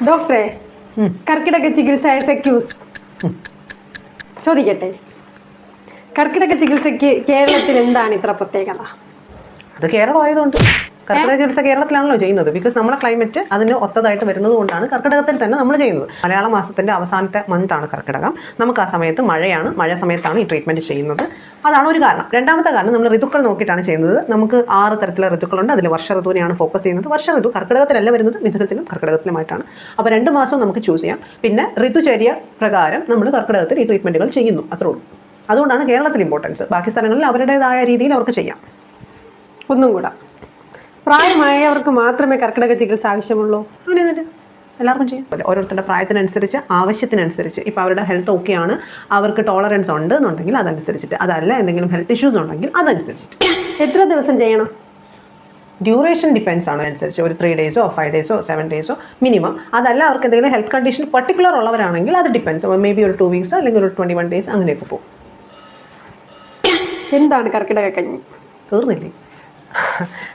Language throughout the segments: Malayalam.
ഡോക്ടറെ, കർക്കിടക ചികിത്സ എഫക്റ്റീവ്സ് ചോദിക്കട്ടെ. കർക്കിടക ചികിത്സയ്ക്ക് കേരളത്തിൽ എന്താണ് ഇത്ര പ്രത്യേകത? അത് കേരളം ആയതുകൊണ്ട്. കർക്കിടക ചികിത്സ കേരളത്തിലാണല്ലോ ചെയ്യുന്നത്. ബിക്കോസ് നമ്മളെ ക്ലൈമറ്റ് അതിന് ഒത്തതായിട്ട് വരുന്നത് കൊണ്ടാണ് കർക്കിടകത്തിൽ തന്നെ നമ്മൾ ചെയ്യുന്നത്. മലയാള മാസത്തിൻ്റെ അവസാനത്തെ മന്താണ് കർക്കിടകം. നമുക്ക് ആ സമയത്ത് മഴയാണ്. മഴ സമയത്താണ് ഈ ട്രീറ്റ്മെൻറ്റ് ചെയ്യുന്നത്. അതാണ് ഒരു കാരണം. രണ്ടാമത്തെ കാരണം, നമ്മൾ ഋതുക്കൾ നോക്കിയിട്ടാണ് ചെയ്യുന്നത്. നമുക്ക് 6 തരത്തിലുള്ള ഋതുക്കളുണ്ട്. അതിൽ വർഷ ഋതുവിനെയാണ് ഫോക്കസ് ചെയ്യുന്നത്. വർഷ ഋതു കർക്കിടകത്തിലല്ല വരുന്നത്, മിഥുനത്തിലും കർക്കിടകത്തിലുമായിട്ടാണ്. അപ്പോൾ 2 മാസവും നമുക്ക് ചൂസ് ചെയ്യാം. പിന്നെ ഋതുചര്യ പ്രകാരം നമ്മൾ കർക്കിടകത്തിൽ ഈ ട്രീറ്റ്മെൻറ്റുകൾ ചെയ്യുന്നു, അത്രേ ഉള്ളൂ. അതുകൊണ്ടാണ് കേരളത്തിൽ ഇമ്പോർട്ടൻസ്. ബാക്കി സ്ഥലങ്ങളിൽ അവരുടേതായ രീതിയിൽ അവർക്ക് ചെയ്യാം. ഒന്നും കൂടെ, പ്രായമായവർക്ക് മാത്രമേ കർക്കിടക ചികിത്സ ആവശ്യമുള്ളൂ? അങ്ങനെയൊന്നുമില്ല, എല്ലാവർക്കും ചെയ്യാം. ഓരോരുത്തരുടെ പ്രായത്തിനനുസരിച്ച്, ആവശ്യത്തിനനുസരിച്ച്. ഇപ്പോൾ അവരുടെ ഹെൽത്ത് ഓക്കെയാണ്, അവർക്ക് ടോളറൻസ് ഉണ്ട് എന്നുണ്ടെങ്കിൽ അതനുസരിച്ചിട്ട്, അതല്ല എന്തെങ്കിലും ഹെൽത്ത് ഇഷ്യൂസ് ഉണ്ടെങ്കിൽ അതനുസരിച്ചിട്ട്. എത്ര ദിവസം ചെയ്യണം? ഡ്യൂറേഷൻ ഡിപ്പെൻസ് ആണ് അനുസരിച്ച്. ഒരു 3 ഡേയ്സോ 5 ഡേയ്സോ 7 ഡേയ്സോ മിനിമം. അതല്ല അവർക്ക് എന്തെങ്കിലും ഹെൽത്ത് കണ്ടീഷൻ പർട്ടിക്കുലർ ഉള്ളവരാണെങ്കിൽ അത് ഡിപ്പെൻസ്. മേ ബി ഒരു 2 വീക്സ് അല്ലെങ്കിൽ ഒരു 21 ഡേയ്സ് അങ്ങനെയൊക്കെ പോകും. എന്താണ് കർക്കിടക കഞ്ഞി? തീർന്നില്ലേ?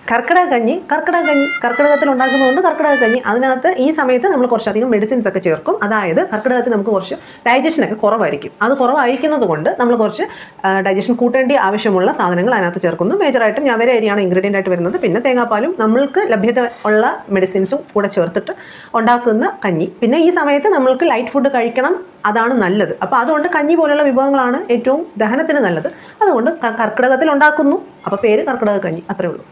കർക്കിടകത്തിൽ ഉണ്ടാക്കുന്നതുകൊണ്ട് കർക്കിടക കഞ്ഞി. അതിനകത്ത് ഈ സമയത്ത് നമ്മൾ കുറച്ചധികം മെഡിസിൻസ് ഒക്കെ ചേർക്കും. അതായത് കർക്കിടകത്തിൽ നമുക്ക് കുറച്ച് ഡൈജഷനൊക്കെ കുറവായിരിക്കും. അത് കുറവായിരിക്കുന്നത് കൊണ്ട് നമ്മൾ കുറച്ച് ഡൈജഷൻ കൂട്ടേണ്ടി ആവശ്യമുള്ള സാധനങ്ങൾ അതിനകത്ത് ചേർക്കുന്നു. മേജറായിട്ടും ഞവര അരിയാണ് ഇൻഗ്രീഡിയൻ്റ് ആയിട്ട് വരുന്നത്. പിന്നെ തേങ്ങാപ്പാലും നമ്മൾക്ക് ലഭ്യത ഉള്ള മെഡിസിൻസും കൂടെ ചേർത്തിട്ട് ഉണ്ടാക്കുന്ന കഞ്ഞി. പിന്നെ ഈ സമയത്ത് നമ്മൾക്ക് ലൈറ്റ് ഫുഡ് കഴിക്കണം, അതാണ് നല്ലത്. അപ്പോൾ അതുകൊണ്ട് കഞ്ഞി പോലുള്ള വിഭവങ്ങളാണ് ഏറ്റവും ദഹനത്തിന് നല്ലത്. അതുകൊണ്ട് കർക്കിടകത്തിൽ ഉണ്ടാക്കുന്നു. അപ്പോൾ പേര് കർക്കിടക കഞ്ഞി, അത്രേ ഉള്ളൂ.